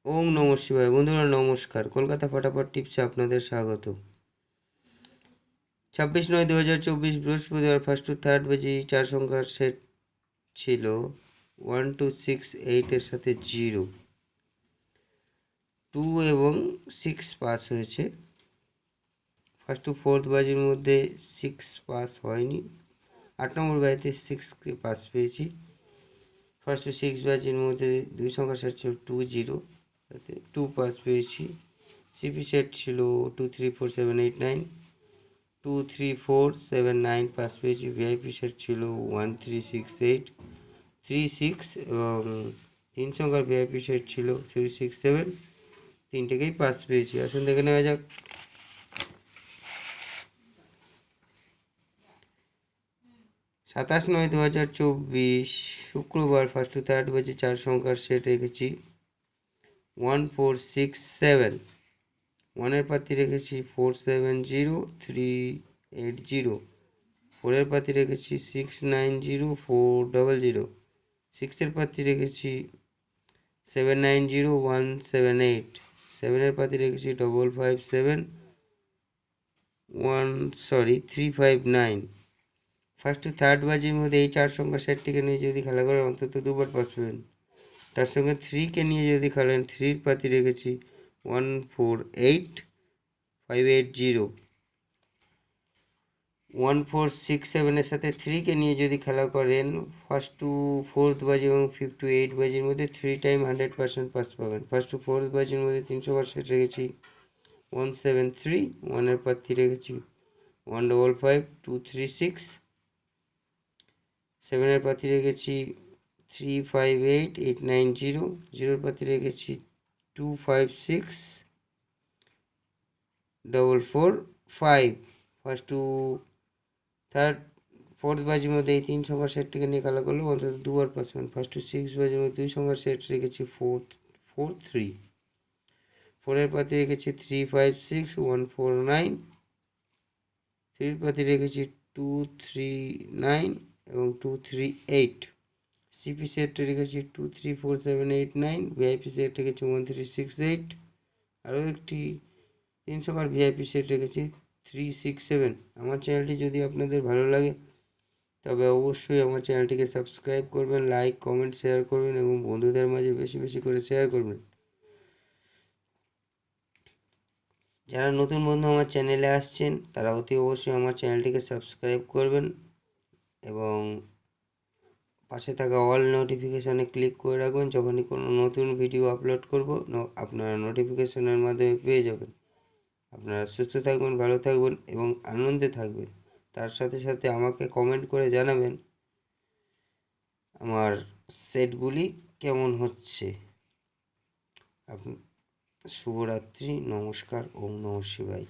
ওম নমঃ শিবায়। বন্ধুরা নমস্কার, কলকাতা ফটাফট টিপসে আপনাদের স্বাগত। 26/9/2024 বৃহস্পতিবার 1st to 3rd বাজে 4 সংখ্যার সেট ছিল 1 2 6 8 এর সাথে 0, 2 এবং 6 পাস হয়েছে। 1st to 4th বাজির মধ্যে 6 পাস হয়নি। 8 নম্বর বাজিতে 6কে পাস পেয়েছি। 1st to 6 বাজির মধ্যে 2 সংখ্যার সেট ছিল 2 0, তাতে 2 পাস পেয়েছি। সিপি সেট ছিল 2 3 4 7 8 9, 2 3 4 7 9 পাস পেয়েছি। ভিআইপি সেট ছিল 1 3 6 8 3 6 এবং 3 সংখ্যার ভিআইপি সেট ছিল 3 6 7, তিনটেকেই পাস পেয়েছি। আসুন দেখে নেওয়া যাক। সাতাশ 9/2024 শুক্রবার 1st to 3rd বাজে 4 সংখ্যার সেট রেখেছি 1 4 6 7। 1-এর পাতি রেখেছি 4 7 0 3 8 0। 4-এর পাতি রেখেছি 6 9 0 4 0 0। 6-এর পাতি রেখেছি 7 9 0 1 7 8। 7-এর পাতি রেখেছি 5 5 7 3 5 9। 1st to 3rd বাজির মধ্যে এই 4 সংখ্যার সেটটিকে নিয়ে যদি খেলা করেন অন্তত দুবার পাস পাবেন। তার সঙ্গে 3কে নিয়ে যদি খেলেন 3-র পাতি রেখেছি 1 4 8 5 8 0। 1 4 6 7-এর সাথে 3কে নিয়ে যদি খেলা করেন 1st to 4th বাজি এবং 5th to 8 বাজির মধ্যে 3 টাইম 100% পাস পাবেন। 1st to 4th বাজির মধ্যে 3 সংখ্যার সেট রেখেছি 1 7 3। 1-এর পাতি রেখেছি 1 5 5 2 3 6। 7-এর পাতি রেখেছি 3 5 8 8 9 0। 0-এর পাতি রেখেছি 2 5 6 4 4 5। 1st to 3rd 4th বাজির মধ্যে এই 3 সংখ্যার সেটটিকে নিয়ে খেলা করলে অন্তত দুবার পাস পাবেন। 1st to 6 বাজির মধ্যে 2 সংখ্যার সেট রেখেছি 4 4 3। 4-এর পাতি রেখেছি 3 5 6 1 4 9। 3-এর পাতি রেখেছি 2 3 9 এবং 2 3 8। সিপি সেট রেখেছি 2 3 4 7 8 9। ভিআইপি সেট রেখেছি 1 3 6 8। আরও একটি 3 সংখ্যার ভিআইপি সেট রেখেছি 3 6 7। আমার চ্যানেলটি যদি আপনাদের ভালো লাগে তবে অবশ্যই আমার চ্যানেলটিকে সাবস্ক্রাইব করবেন, লাইক কমেন্ট শেয়ার করবেন এবং বন্ধুদের মাঝে বেশি বেশি করে শেয়ার করবেন। যারা নতুন বন্ধু আমার চ্যানেলে আসছেন তারা অতি অবশ্যই আমার চ্যানেলটিকে সাবস্ক্রাইব করবেন এবং পাশে থাকা অল নোটিফিকেশানে ক্লিক করে রাখবেন। যখনই কোনো নতুন ভিডিও আপলোড করব আপনারা নোটিফিকেশনের মাধ্যমে পেয়ে যাবেন। আপনারা সুস্থ থাকবেন, ভালো থাকবেন এবং আনন্দে থাকবেন। তার সাথে সাথে আমাকে কমেন্ট করে জানাবেন আমার সেটগুলি কেমন হচ্ছে। শুভরাত্রি, নমস্কার, ওম নমঃ শিবায়।